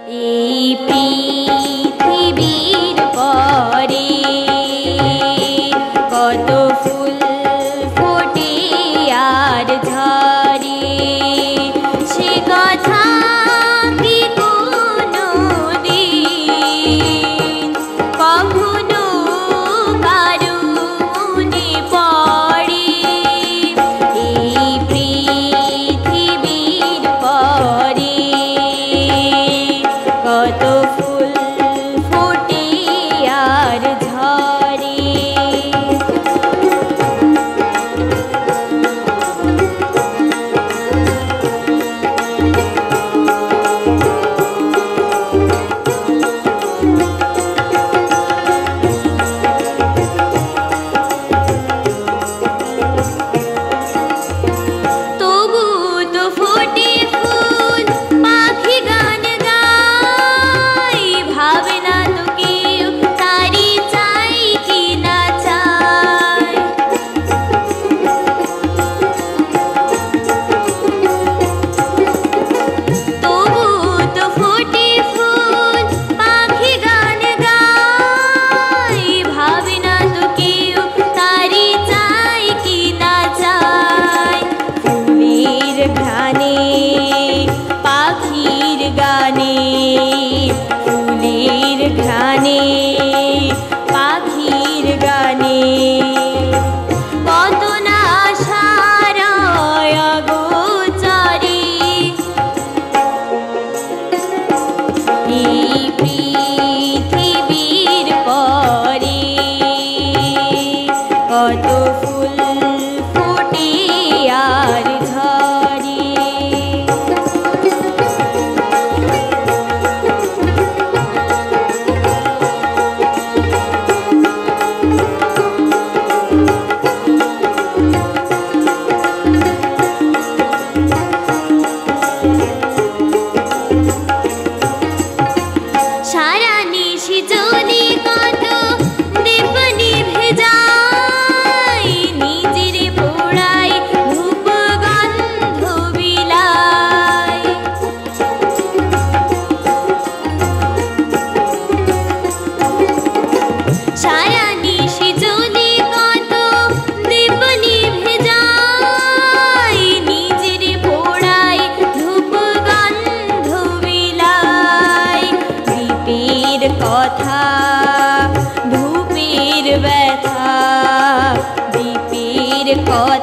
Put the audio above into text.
এই পৃথিবীর পরে কত ফুল ফোটে আর ঝরে, সে কথা কি কোনো দিন কখনো কারো মনে পড়ে। এই পৃথিবীর পরে কত ফুল ফোটে আর ঝরে। তবু তো ফোটে ফুল, পাখি গান গায়, ভাবে না তো কেউ তারি চাই কি না চায়। তবু তো ফোটে ফুল, পাখি গান গায়, ভাবে না তো কেউ তারি চাই কি না চায়। ফুলের ঘ্রাণে পাখির গানে, ফুলের ঘ্রাণে পাখির গানে কত না আশার অগোচরে। এই পৃথিবীর পরে কত ফুল ফোটে আর ঝরে। সারা নিশি যদি কত দীপ নিভে যায়, নিজের পোড়ায় ধূপ গন্ধ বিলায়। সারা নিশি যদি কত দীপ নিভে যায়, নিজের পোড়ায় ধূপ গন্ধ বিলায়। দীপের কথা ধূপের ব্যথা, দীপের কথা